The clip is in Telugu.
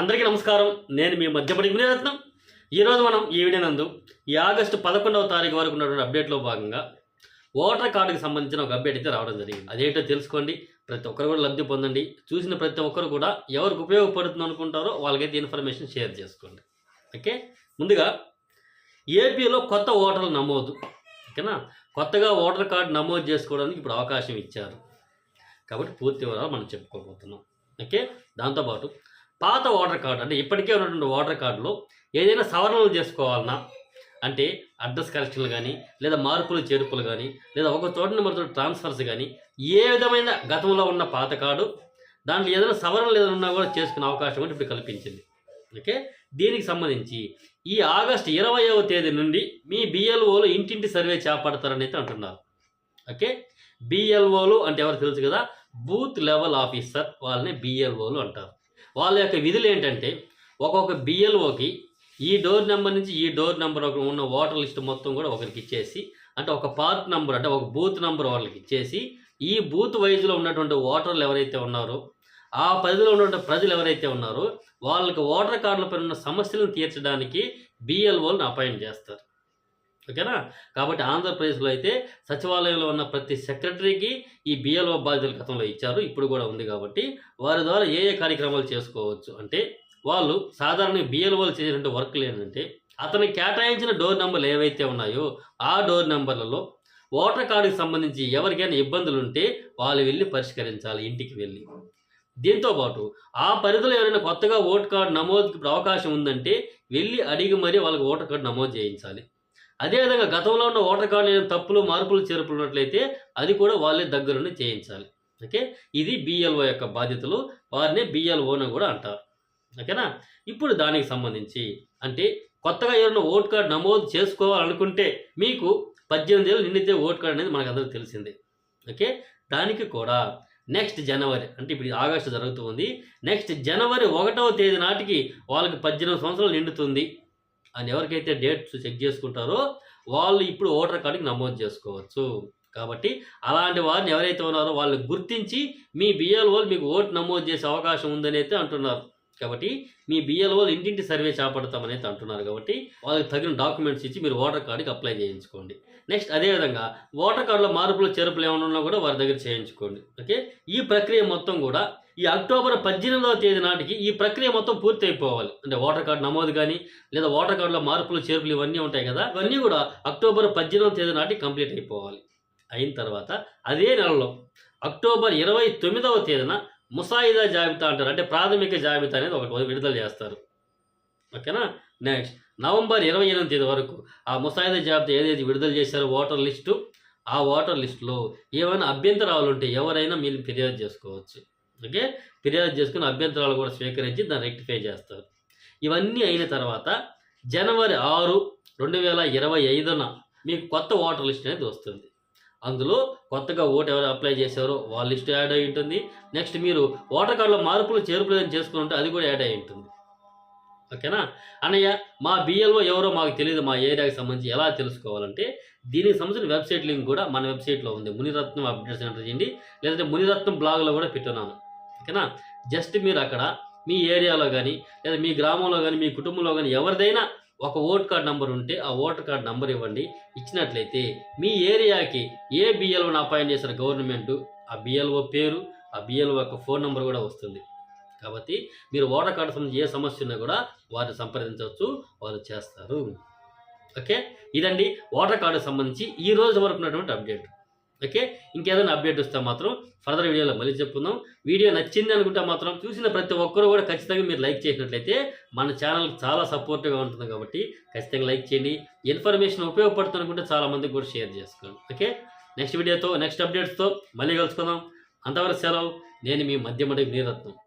అందరికీ నమస్కారం. నేను మీ మధ్యపడి మునిరత్నం. ఈరోజు మనం ఈ వీడియో నందు ఈ ఆగస్టు 11వ తారీఖు వరకు ఉన్నటువంటి అప్డేట్లో భాగంగా ఓటర్ కార్డుకి సంబంధించిన ఒక అప్డేట్ అయితే రావడం జరిగింది. అదేంటో తెలుసుకోండి. ప్రతి ఒక్కరు కూడా లబ్ధి పొందండి. చూసిన ప్రతి ఒక్కరు కూడా ఎవరికి ఉపయోగపడుతుంది అనుకుంటారో వాళ్ళకైతే ఇన్ఫర్మేషన్ షేర్ చేసుకోండి. ఓకే, ముందుగా ఏపీలో కొత్త ఓటర్ల నమోదు. ఓకేనా, కొత్తగా ఓటర్ కార్డు నమోదు చేసుకోవడానికి ఇప్పుడు అవకాశం ఇచ్చారు కాబట్టి పూర్తి వివరాలు మనం చెప్పుకోబోతున్నాం. ఓకే, దాంతోపాటు పాత ఓటర్ కార్డు అంటే ఇప్పటికే ఉన్నటువంటి ఓటర్ కార్డులో ఏదైనా సవరణలు చేసుకోవాలన్నా, అంటే అడ్రస్ కరెక్షన్లు కానీ లేదా మార్పులు చేర్పులు కానీ లేదా ఒక చోట నెంబర్తో ట్రాన్స్ఫర్స్ కానీ ఏ విధమైన గతంలో ఉన్న పాత కార్డు దాంట్లో ఏదైనా సవరణలు ఏదైనా ఉన్నా కూడా చేసుకునే అవకాశం కూడా ఇప్పుడు కల్పించింది. ఓకే, దీనికి సంబంధించి ఈ ఆగస్టు 20వ తేదీ నుండి మీ బిఎల్ఓలు ఇంటింటి సర్వే చేపడతారని అయితే అంటున్నారు. ఓకే, బిఎల్ఓలు అంటే ఎవరు తెలుసు కదా, బూత్ లెవెల్ ఆఫీసర్, వాళ్ళని బిఎల్ఓలు అంటారు. వాళ్ళ యొక్క విధులు ఏంటంటే ఒక్కొక్క బిఎల్ఓకి ఈ డోర్ నెంబర్ నుంచి ఈ డోర్ నెంబర్ ఉన్న ఓటర్ లిస్ట్ మొత్తం కూడా ఒకరికి ఇచ్చేసి, అంటే ఒక పార్ట్ నెంబర్ అంటే ఒక బూత్ నెంబర్ వాళ్ళకి ఇచ్చేసి ఈ బూత్ వైజ్లో ఉన్నటువంటి ఓటర్లు ఎవరైతే ఉన్నారో ఆ పరిధిలో ఉన్నటువంటి ప్రజలు ఎవరైతే ఉన్నారో వాళ్ళకి ఓటర్ కార్డులపై ఉన్న సమస్యలను తీర్చడానికి బిఎల్ఓలను అపాయింట్ చేస్తారు. ఓకేనా, కాబట్టి ఆంధ్రప్రదేశ్లో అయితే సచివాలయంలో ఉన్న ప్రతి సెక్రటరీకి ఈ బిఎల్ఓ బాధ్యతలు గతంలో ఇచ్చారు, ఇప్పుడు కూడా ఉంది. కాబట్టి వారి ద్వారా ఏ ఏ కార్యక్రమాలు చేసుకోవచ్చు అంటే వాళ్ళు సాధారణంగా బిఎల్ఓలు చేసేటువంటి వర్క్లు ఏంటంటే అతనికి కేటాయించిన డోర్ నెంబర్లు ఏవైతే ఉన్నాయో ఆ డోర్ నెంబర్లలో ఓటర్ కార్డుకి సంబంధించి ఎవరికైనా ఇబ్బందులు ఉంటే వాళ్ళు వెళ్ళి పరిష్కరించాలి ఇంటికి వెళ్ళి. దీంతోపాటు ఆ పరిధిలో ఎవరైనా కొత్తగా ఓటర్ కార్డు నమోదుకి ఇప్పుడు అవకాశం ఉందంటే వెళ్ళి అడిగి మరీ వాళ్ళకి ఓటర్ కార్డు నమోదు చేయించాలి. అదేవిధంగా గతంలో ఉన్న ఓటర్ కార్డులు ఏదైనా తప్పులు మార్పులు చేర్పులు ఉన్నట్లయితే అది కూడా వాళ్ళే దగ్గరుండి చేయించాలి. ఓకే, ఇది బిఎల్ఓ యొక్క బాధ్యతలు. వారిని బిఎల్ఓను కూడా అంటారు. ఓకేనా, ఇప్పుడు దానికి సంబంధించి అంటే కొత్తగా ఎవరైనా ఓట్ కార్డు నమోదు చేసుకోవాలనుకుంటే మీకు 18 ఏళ్ళు నిండితే ఓట్ కార్డు అనేది మనకు అందరికీ తెలిసిందే. ఓకే, దానికి కూడా నెక్స్ట్ జనవరి అంటే ఇప్పుడు ఆగస్టు జరుగుతుంది, నెక్స్ట్ జనవరి 1వ తేదీ నాటికి వాళ్ళకి 18 సంవత్సరాలు నిండుతుంది అని ఎవరికైతే డేట్స్ చెక్ చేసుకుంటారో వాళ్ళు ఇప్పుడు ఓటర్ కార్డుకి నమోదు చేసుకోవచ్చు. కాబట్టి అలాంటి వారిని ఎవరైతే ఉన్నారో వాళ్ళు గుర్తించి మీ బిఎల్ఓలు మీకు ఓటు నమోదు చేసే అవకాశం ఉందని అయితే అంటున్నారు. కాబట్టి మీ బిఎల్ఓలు ఇంటింటి సర్వే చేపడతామని అయితే అంటున్నారు. కాబట్టి వాళ్ళకి తగిన డాక్యుమెంట్స్ ఇచ్చి మీరు ఓటర్ కార్డుకి అప్లై చేయించుకోండి. నెక్స్ట్ అదేవిధంగా ఓటర్ కార్డులో మార్పులు చేర్పులు ఏమైనా ఉన్నా కూడా వారి దగ్గర చేయించుకోండి. ఓకే, ఈ ప్రక్రియ మొత్తం కూడా ఈ అక్టోబర్ 18వ తేదీ నాటికి ఈ ప్రక్రియ మొత్తం పూర్తి అయిపోవాలి. అంటే ఓటర్ కార్డు నమోదు కానీ లేదా ఓటర్ కార్డులో మార్పులు చేర్పులు ఇవన్నీ ఉంటాయి కదా, ఇవన్నీ కూడా అక్టోబర్ 18వ తేదీ నాటికి కంప్లీట్ అయిపోవాలి. అయిన తర్వాత అదే నెలలో అక్టోబర్ 29వ తేదీన ముసాయిదా జాబితా అంటారు, అంటే ప్రాథమిక జాబితా అనేది ఒకటి విడుదల చేస్తారు. ఓకేనా, నెక్స్ట్ నవంబర్ 28వ తేదీ వరకు ఆ ముసాయిదా జాబితా ఏదైతే విడుదల చేశారో ఓటర్ లిస్టు, ఆ ఓటర్ లిస్టులో ఏమైనా అభ్యంతరాలు ఉంటే ఎవరైనా మీరు ఫిర్యాదు చేసుకోవచ్చు. ఓకే, ఫిర్యాదు చేసుకుని అభ్యంతరాలు కూడా స్వీకరించి దాన్ని రెక్టిఫై చేస్తారు. ఇవన్నీ అయిన తర్వాత జనవరి 6, 2025న మీకు కొత్త ఓటర్ లిస్ట్ అనేది వస్తుంది. అందులో కొత్తగా ఓటు ఎవరు అప్లై చేశారో వాళ్ళ లిస్ట్ యాడ్ అయి ఉంటుంది. నెక్స్ట్ మీరు ఓటర్ కార్డులో మార్పులు చేర్పులు ఏదైనా చేసుకుంటే అది కూడా యాడ్ అయి ఉంటుంది. ఓకేనా, అన్నయ్య మా బిఎల్ఓ ఎవరో మాకు తెలియదు, మా ఏరియాకి సంబంధించి ఎలా తెలుసుకోవాలంటే దీనికి సంబంధించిన వెబ్సైట్ లింక్ కూడా మన వెబ్సైట్లో ఉంది. మునిరత్నం అప్డేట్స్ ఎంటర్ చేయండి, లేదంటే మునిరత్నం బ్లాగ్లో కూడా పెట్టున్నాను. ఓకేనా, జస్ట్ మీరు అక్కడ మీ ఏరియాలో కానీ లేదా మీ గ్రామంలో కానీ మీ కుటుంబంలో కానీ ఎవరిదైనా ఒక ఓట్ కార్డ్ నెంబర్ ఉంటే ఆ ఓటర్ కార్డ్ నెంబర్ ఇవ్వండి. ఇచ్చినట్లయితే మీ ఏరియాకి ఏ బిఎల్ఓని అపాయింట్ చేశారు గవర్నమెంట్, ఆ బిఎల్ఓ పేరు, ఆ బిఎల్ఓ యొక్క ఫోన్ నెంబర్ కూడా వస్తుంది. కాబట్టి మీరు ఓటర్ కార్డు సంబంధించి ఏ సమస్య ఉన్నా కూడా వారిని సంప్రదించవచ్చు, వారు చేస్తారు. ఓకే, ఇదండి ఓటర్ కార్డుకు సంబంధించి ఈ రోజు వరకు ఉన్నటువంటి అప్డేట్. ఓకే, ఇంకేదైనా అప్డేట్ వస్తే మాత్రం ఫర్దర్ వీడియోలో మళ్ళీ చెప్పుకుందాం. వీడియో నచ్చింది అనుకుంటే మాత్రం చూసిన ప్రతి ఒక్కరూ కూడా ఖచ్చితంగా మీరు లైక్ చేసినట్లయితే మన ఛానల్ చాలా సపోర్ట్గా ఉంటుంది. కాబట్టి ఖచ్చితంగా లైక్ చేయండి. ఇన్ఫర్మేషన్ ఉపయోగపడుతుంది అనుకుంటే చాలామందికి కూడా షేర్ చేసుకోండి. ఓకే, నెక్స్ట్ వీడియోతో నెక్స్ట్ అప్డేట్స్తో మళ్ళీ కలుసుకుందాం. అంతవరకు సెలవు. నేను మీ మధ్యమడి మునిరత్నం.